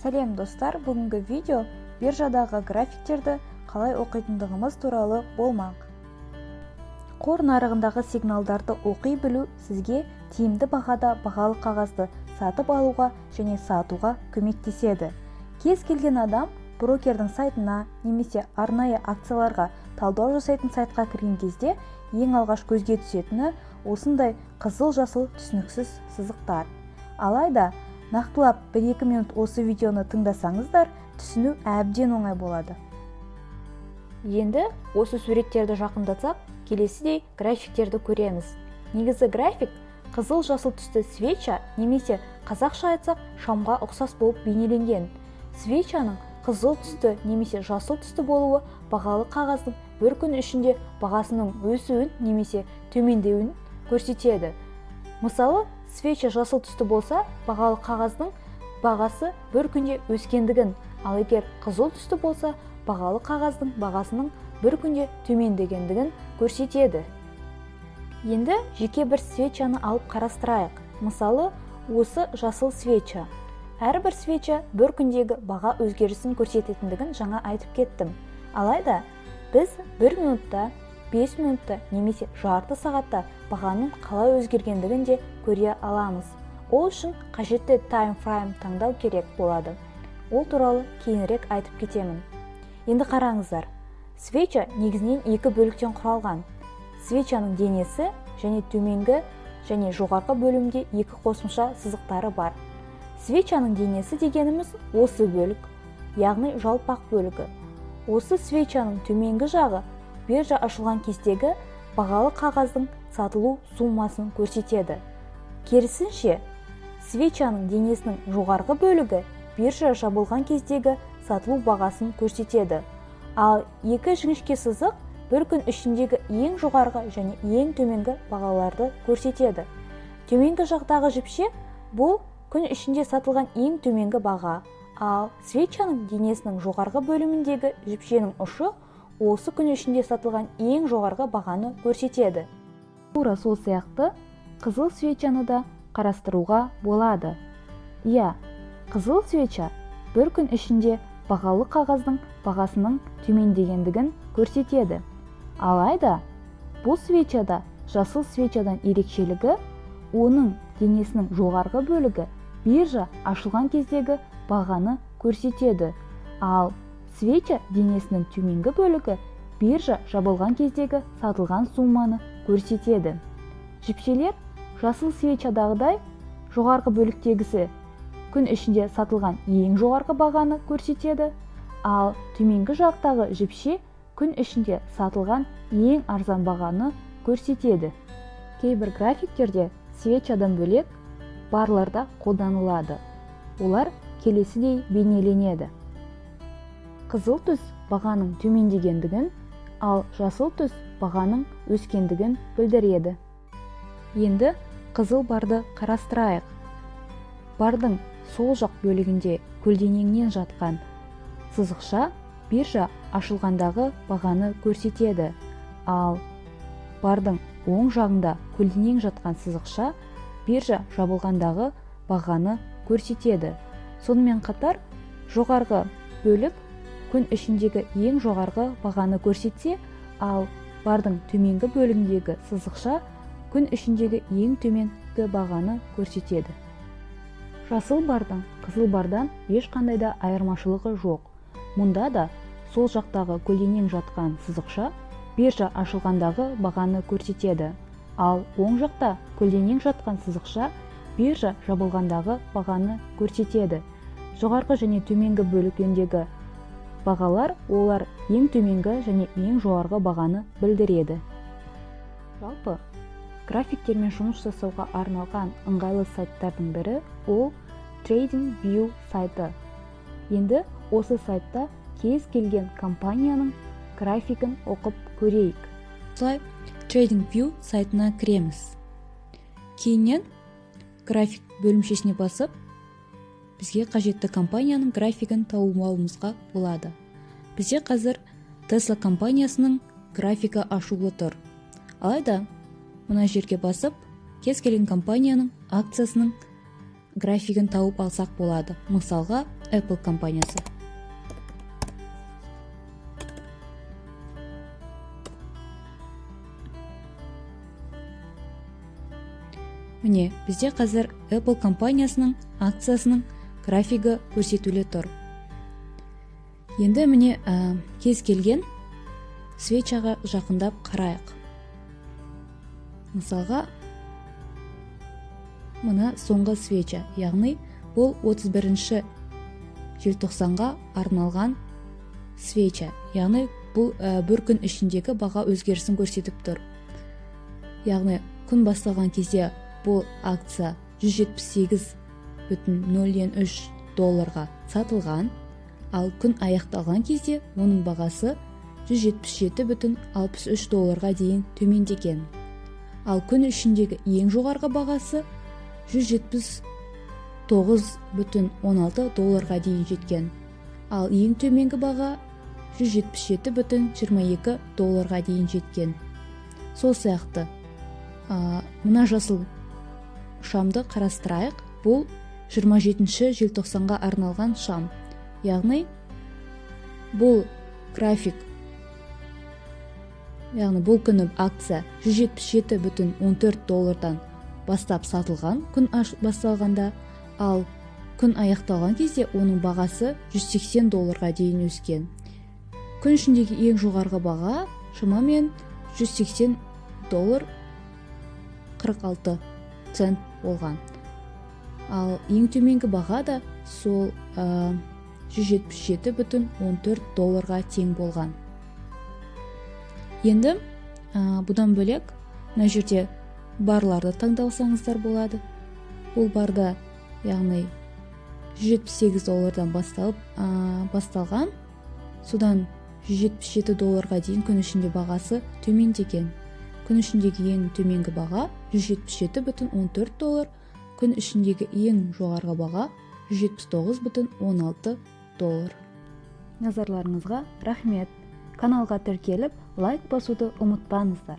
Сәлем достар, бүгінгі видео биржадағы графиктерді қалай оқитындығымыз туралы болмақ. Қор нарығындағы сигналдарды оқи білу сізге тиімді бағада бағалы қағазды сатып алуға және сатуға көмектеседі. Кез келген адам брокердің сайтына немесе арнайы акцияларға талдау жасайтын сайтқа кірген кезде ең алғаш көзге түсетіні осындай қызыл-жасыл түсініксіз сызықтар. Алайда нақтылап 1-2 минут осы видеоны тыңдасаңыздар, түсіну әбден оңай болады. Енді осы суреттерді жақындатсақ, келесідей графиктерді көреміз. Негізі график қызыл-жасыл түсті свеча немесе қазақша айтсақ шамға ұқсас болып бейнеленген. Свечаның қызыл түсті немесе жасыл түсті болуы бағалы қағаздың бір күн ішінде бағасының өсуін немесе төмендеуін көрсетеді. Мысалы, свеча жасыл түсті болса, бағалы қағаздың бағасы бір күнде өскендігін, ал егер қызыл түсті болса, бағалы қағаздың бағасының бір күнде төмендегендігін көрсетеді. Енді жеке бір свечаны алып қарастырайық. Мысалы, осы жасыл свеча. Әрбір свеча бір күндегі баға өзгерісін көрсететіндігін жаңа айтып кеттім. Алайда, біз 1 минутта, 5 минутта немесе жарты сағатта бағаның қалай өзгергендігін де көре аламыз. Ол үшін қажетті time frame таңдау керек болады. Ол туралы кейінірек айтып кетемін. Енді қараңыздар. Свеча негізінен екі бөліктен құралған. Свечаның денесі және төменгі және жоғарғы бөлімде екі қосымша сызықтары бар. Свечаның денесі дегеніміз осы бөлік, яғни жалпақ бөлігі. Осы свечаның төменгі жағы биржа ашылған кездегі бағалы қағаздың сатылу суммасын көрсетеді. Керісінше, свечаның денесінің жоғарғы бөлігі биржа жабылған кездегі сатылу бағасын көрсетеді. Ал екі жіңішке сызық бір күн ішіндегі ең жоғарғы және ең төменгі бағаларды көрсетеді. Төменгі жақтағы жіпше бұл күн ішінде сатылған ең төменгі баға, ал свечаның денесінің жоғарғы бөліміндегі жіпшенің ұшы осы күн ішінде сатылған ең жоғарғы бағаны көрсетеді. Тура сол сияқты қызыл свечаны да қарастыруға болады. Қызыл свеча бір күн ішінде бағалы қағаздың бағасының төмендегендігін көрсетеді. Алайда, бұл свечада жасыл свечадан ерекшелігі, оның денесінің жоғарғы бөлігі биржа ашылған кездегі бағаны көрсетеді, ал свеча денесінің төменгі бөлігі биржа жабылған кездегі сатылған сумманы көрсетеді. Жіпшелер жасыл свечадағыдай жоғарғы бөліктегісі күн ішінде сатылған ең жоғарғы бағаны көрсетеді, ал төменгі жақтағы жіпше күн ішінде сатылған ең арзан бағаны көрсетеді. Кейбір графиктерде свечадан бөлек барларда қолданылады. Олар келесідей бейнеленеді. Қызыл түс бағаның төмендегендігін, ал жасыл түс бағаның өскендігін білдіреді. Енді қызыл барды қарастырайық. Бардың сол жақ бөлігінде көлденеңнен жатқан сызықша биржа ашылғандағы бағаны көрсетеді, ал бардың оң жағында көлденең жатқан сызықша биржа жабылғандағы бағаны көрсетеді. Сонымен қатар, жоғарғы бөлік күн ішіндегі ең жоғарғы бағаны көрсетсе, ал бардың төменгі бөлігіндегі сызықша күн ішіндегі ең төменгі бағаны көрсетеді. Жасыл бардың қызыл бардан ешқандай да айырмашылығы жоқ. Мұнда да сол жақтағы көлденең жатқан сызықша биржа ашылғандағы бағаны көрсетеді, ал оң жақта көлденең жатқан сызықша биржа жабылғандағы бағаны көрсетеді. Жоғарғы және төменгі бөлігіндегі бағалар олар ең төменгі және ең жоғарғы бағаны білдіреді. Жалпы, графиктермен жұмыс жасауға арналған ыңғайлы сайттардың бірі ол TradingView сайты. Енді осы сайтта кез келген компанияның графигін оқып көрейік. Осылай TradingView сайтына кіреміз. Кейіннен график бөлімшесіне басып, бізге қажетті компанияның графигін тауып алуымызға болады. Бізде қазір Tesla компаниясының графигі ашулы тұр. Алайда, мына жерге басып, кез келген компанияның акциясының графигін тауып алсақ болады. Мысалға, Apple компаниясы. Міне, бізде қазір Apple компаниясының акциясының графигі көрсетулі тұр. Енді міне кез келген свечаға жақындап қарайық. Мысалға, мына соңғы свеча, яғни бұл 31 желтоқсанға арналған свеча, яғни бұл бір күн ішіндегі баға өзгерісін көрсетіп тұр. Яғни күн басталған кезде бұл акция 178,03 долларға сатылған, ал күн аяқталған кезде оның бағасы 177,63 долларға дейін төмендеген. Ал күн ішіндегі ең жоғарғы бағасы 179,16 долларға дейін жеткен. Ал ең төменгі баға 177,22 долларға дейін жеткен. Сол сияқты, мына жасыл шамды қарастырайық. Бұл 27 желтоқсанға арналған шам. Яғни бұл график, яғни бұл күні акция 177,14 доллардан бастап сатылған күн басталғанда, ал күн аяқталған кезде оның бағасы 180 долларға дейін өскен. Күн ішіндегі ең жоғарғы баға шамамен 180 доллар 46 цент болған. Ал ең төменгі баға да сол 177,14 долларға тең болған. Енді бұдан бөлек мына жерде барларды таңдалсаңыздар болады. Бұл барда, яғни 178 доллардан басталған, содан 177 долларға дейін күн ішінде бағасы төмендеген. Күн ішіндегі ең төменгі баға 177,14 доллар, күн ішіндегі ең жоғарғы баға 179,16 доллар. Назарларыңызға рахмет. Каналға тіркеліп, лайк басуды ұмытпаңыздар.